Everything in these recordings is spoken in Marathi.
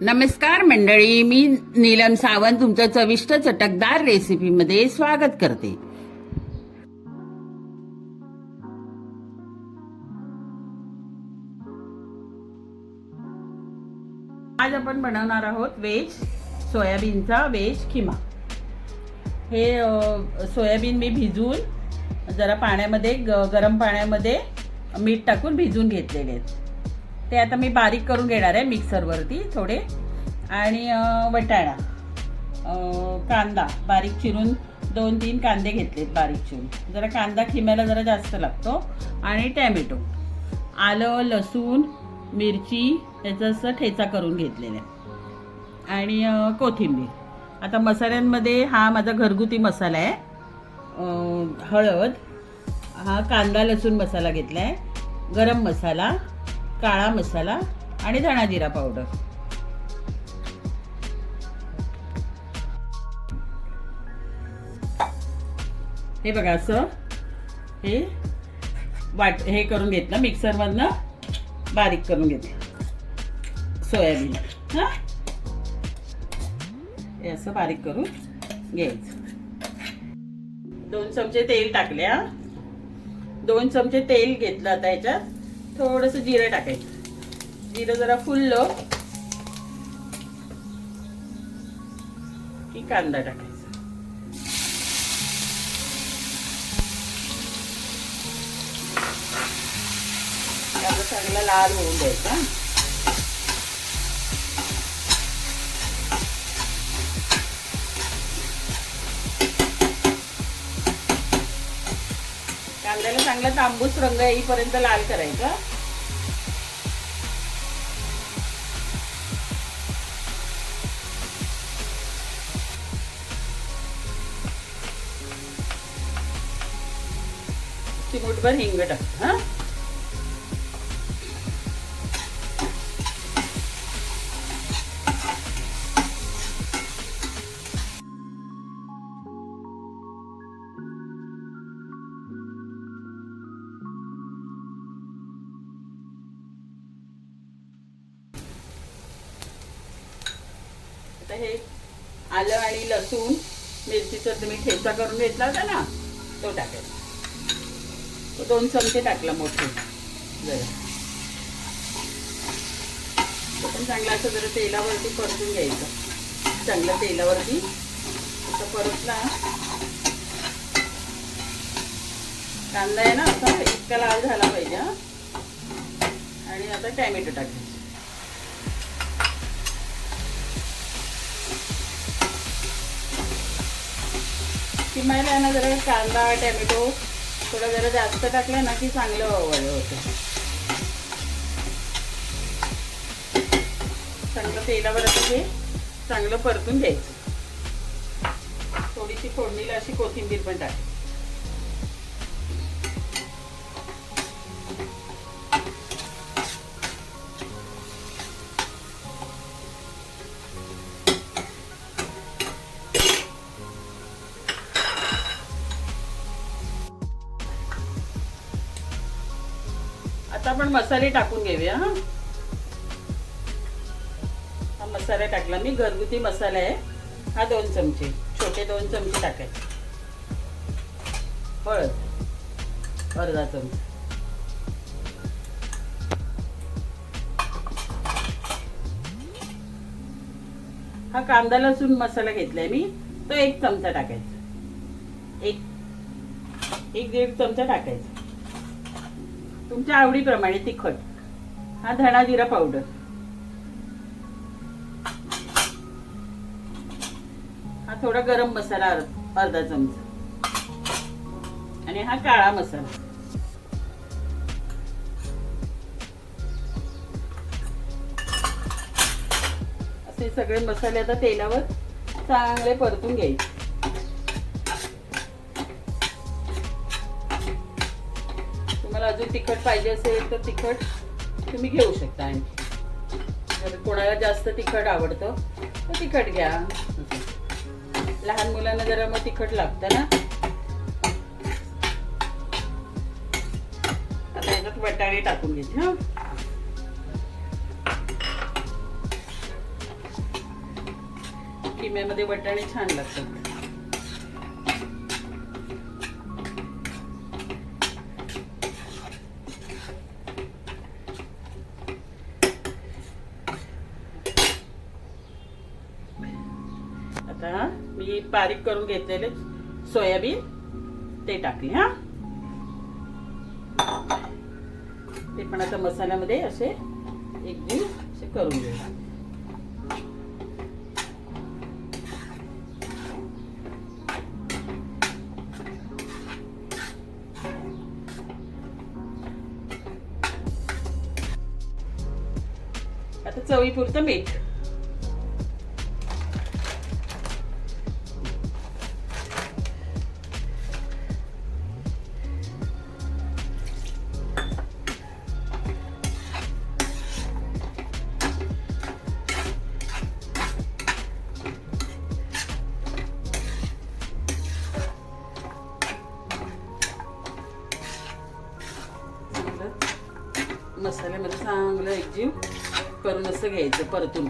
नमस्कार मंडळी, मी नीलम सावंत तुमचं चविष्ट चटकदार रेसिपीमध्ये स्वागत करते. आज आपण बनवणार आहोत सोयाबीनचा व्हेज खिमा. हे सोयाबीन मी भिजवून जरा पाण्यामध्ये गरम पाण्यामध्ये मीठ टाकून भिजवून घेतलेले आहेत. ते आता मी बारीक करून घेणार आहे मिक्सरवरती थोडे. आणि वटाणा, कांदा बारीक चिरून 2-3 कांदे घेतलेत बारीक चिरून. जरा कांदा खिम्याला जरा जास्त लागतो. आणि टॅमॅटो, आलं, लसूण, मिरची याचा असं ठेचा करून घेतलेला आहे. आणि कोथिंबीर. आता मसाल्यांमध्ये हा माझा घरगुती मसाला आहे. हळद, हा कांदा लसूण मसाला घेतला आहे, गरम मसाला, काळा मसाला आणि धणा जिरा पावडर. हे बघा असं हे करून घेतलं, मिक्सरमधनं बारीक करून घेतलं सोयाबीन. हे असं बारीक करून घ्यायचं. 2 चमचे तेल टाकले. 2 चमचे तेल घेतलं. आता याच्यात थोडंसं जिरं टाकायचं. जिरं जरा फुललं की कांदा टाकायचा. कांदा चांगला लाल होऊन द्यायचा. कांद्याला चांगला तांबूस रंग येईपर्यंत लाल करायचा. चिमूटभर हिंग टाक. आता हे आलं आणि लसूण मिरचीचा तुम्ही ठेचा करून घेतला होता ना, तो टाकायचा. 2 चमचे टाकला मोठे. जरा तो पण चांगला असं जरा तेलावरती परतून घ्यायचं. चांगला तेलावरती असं परतला. कांदा आहे ना असा इतका लाल झाला पाहिजे. आणि आता टॅमॅटो टाकायचं. किमायला ना जरा कांदा टॅमॅटो थोडा जरा जास्त टाकला ना की चांगलं होतं. चांगलं तेलावर असं हे चांगलं परतून घ्यायचं. थोडीशी फोडणीला अशी कोथिंबीर पण टाकायची. आता आपण मसाले टाकून घेऊया. हा मसाला टाकला मी, घरगुती मसाला आहे हा. 2 चमचे, छोटे 2 चमचे टाकायचे. हळद अर्धा चमचा. हा कांदा लसूण मसाला घेतलाय मी, तो 1 चमचा टाकायचा. 1-1.5 चमचा टाकायचा. तुमच्या आवडीप्रमाणे तिखट. हा धणा जिरा पावडर. हा थोडा गरम मसाला अर्धा चमचा. आणि हा काळा मसाला. असे सगळे मसाले आता तेलावर चांगले परतून घ्यायचे. तुम्हाला अजून तिखट पाहिजे असेल तर तिखट तुम्ही घेऊ शकता. आणखी जर कोणाला जास्त तिखट आवडतं तर तिखट घ्या. लहान मुलांना जरा मग तिखट लागतं ना. आता याच्यात वटाणे टाकून घेते. किम्यामध्ये वाटाणे छान लागतात. आता मी बारीक करून घेतलेले सोयाबीन ते टाकले. हा, ते पण आता मसाल्यामध्ये असे एकजीव असे करून घेऊ. आता चवीपुरतं मीठ. मसाल्यामध्ये चांगलं एकजीव करून असं घ्यायचं, परतून.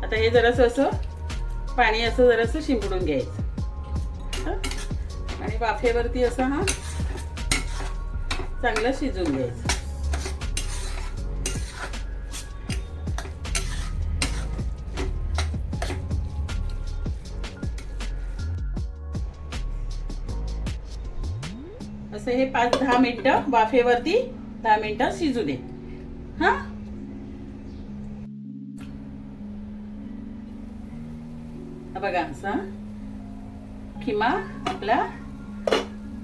आता हे जरासं असं पाणी असं जरासं शिंपडून घ्यायचं आणि वाफेवरती असं हा चांगलं शिजवून घ्यायचं. असं हे 5-10 मिनिटं वाफेवरती 10 मिनिटं शिजू दे. हा, बघा असा खिमा आपला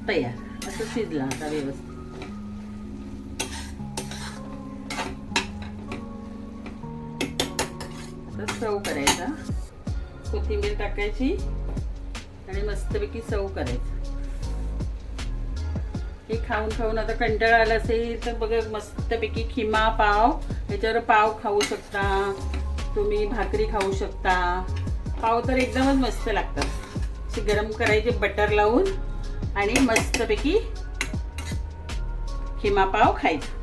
तयार. असं शिजला आता व्यवस्थित. सर्व करायचा, कोथिंबीर टाकायची आणि मस्तपैकी सर्व करायचं. हे खाऊन आता कंटाळा आला असेल तर बघा मस्तपैकी खिमा पाव, ह्याच्यावर पाव खाऊ शकता तुम्ही, भाकरी खाऊ शकता. पाव तर एकदमच मस्त लागतात. असे गरम करायचे बटर लावून आणि मस्तपैकी खिमा पाव खायचा.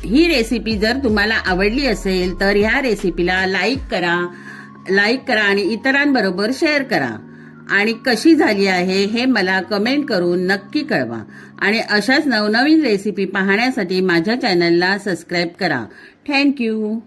ही रेसिपी जर तुम्हाला आवडली असेल तर ह्या रेसिपीला लाईक करा आणि इतरांबरोबर शेअर करा. आणि कशी झाली आहे हे मला कमेंट करून नक्की कळवा. आणि अशाच नवनवीन रेसिपी पाहण्यासाठी माझ्या चॅनलला सबस्क्राईब करा. थँक्यू.